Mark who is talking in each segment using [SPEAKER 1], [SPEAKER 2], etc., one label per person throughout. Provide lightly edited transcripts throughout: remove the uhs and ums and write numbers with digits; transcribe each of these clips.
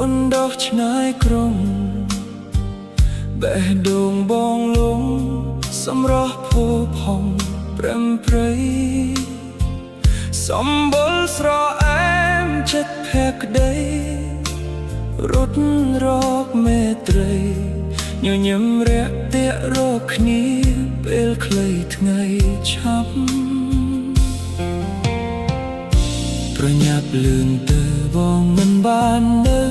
[SPEAKER 1] នដកឆ្ងាយក្រុងបេះដូងបងលងសម្រស់ភោផុងព្រឹមព្រៃសម្បុរស្រអែមចិត្តភក្តីរត់រកមេត្រីញញឹមរាក់ទាក់រកគ្នាពេលខ្លីថ្ងៃឆាប់ប្រញាប់លឿនទៅបងមិនបាននៅ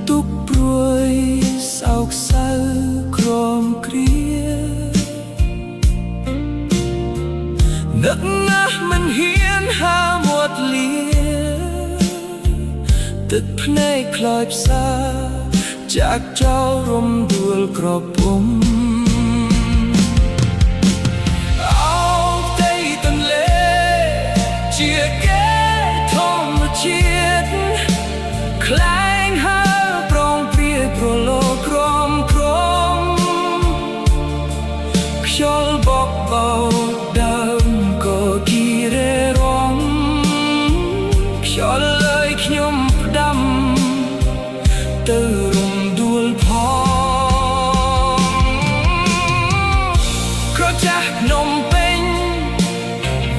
[SPEAKER 1] ទុកព្រួយសោកសៅក្រំគ្រានឹកណាស់មិនហ៊ានហាមាត់លាទឹកភ្នែកខ្លោចផ្សាចាក់ចោលរំដួលក្របពុំអោផ្ទៃទន្លេជាគេធម្មជាតិខ្លែងហើប្រងព្រាយប្រឡូក្រំក្រំខ្យល់បក់បោកដើមក៏គីរេរំខ្យល់លើយខ្ញុំផ្ដាំទៅរំដួលផងក្រចាស់ភ្នំពេញ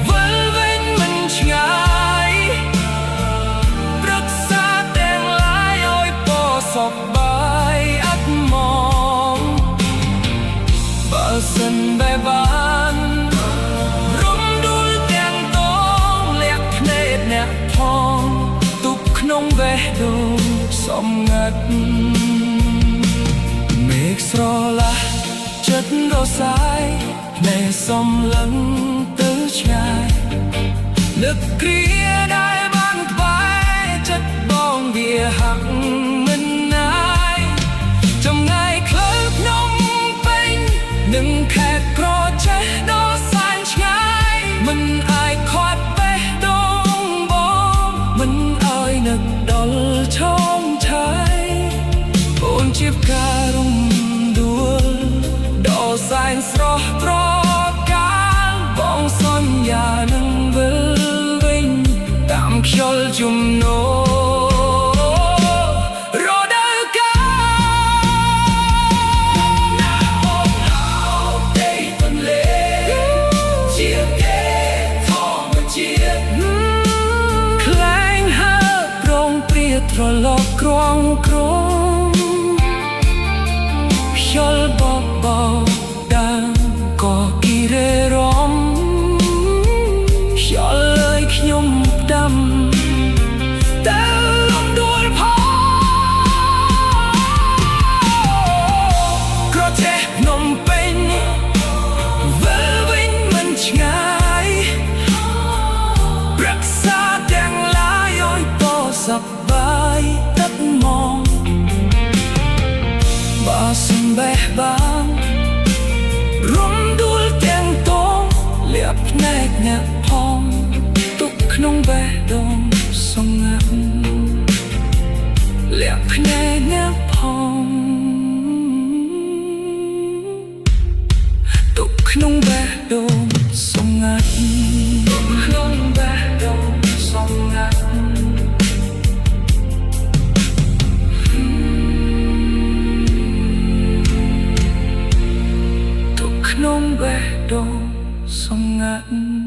[SPEAKER 1] វិលវិញមិនឆ្ងាយព្រឹក្សាទាំងឡាយឲ្យពណ៌សប្បាយអត់មកបើសិនបែបបានរំដួលទាំងតងលាក់ភ្នែកអ្នកផងទុកក្នុងបេះដូងសំងាត់មេឃស្រឡះចិត្តរសាយភ្នែកសំឡឹងទៅឆ្ងាយនឹកគ្រាដែលបានក្បែរចិត្តបងវាហាក់មិនណាយចម្ងាយខ្លៅភ្នំពេញនឹងខេត្តក្រចេះដល់សែនឆ្ងាយមិនអាចខាត់បេះដូងបងមិនឲ្យនឹកដល់ឈមឆាយអូនជាផ្ការំដួលដល់សែនស្រស់ត្រកាលបងសន្យានឹងវិលវិញតាមខ្យល់ជំនោរដូវកាលណាអូនហៅទេទន្លេជាគេធម្មជាតិខ្លែងហើប្រងព្រាយត្រឡប់ក្រងក្រំខ្យល់បបបោដើមក៏គីរេរំខ្យល់លើយខ្ញុំផ្ដាំទៅលំដួលផងក្រចេះភ្នំពេញវិលវិញមិនឆ្ងាយប្រឹក្សាទាំងឡាយឲ្យពណ៌សប្បាយទឹកមកបើសិនបេះបានរំដួលទាំងតងលាក់ភ្នែកអ្នកផងទុកក្នុងបេះដូងសង្ងាត់លាក់ភ្នែកអ្នកផងទុកក្នុងបេះដូងសង្ងាត់ក្នុងបេះដូងសង្ងាត់ក្នុងបេះដូងសង្ងាត់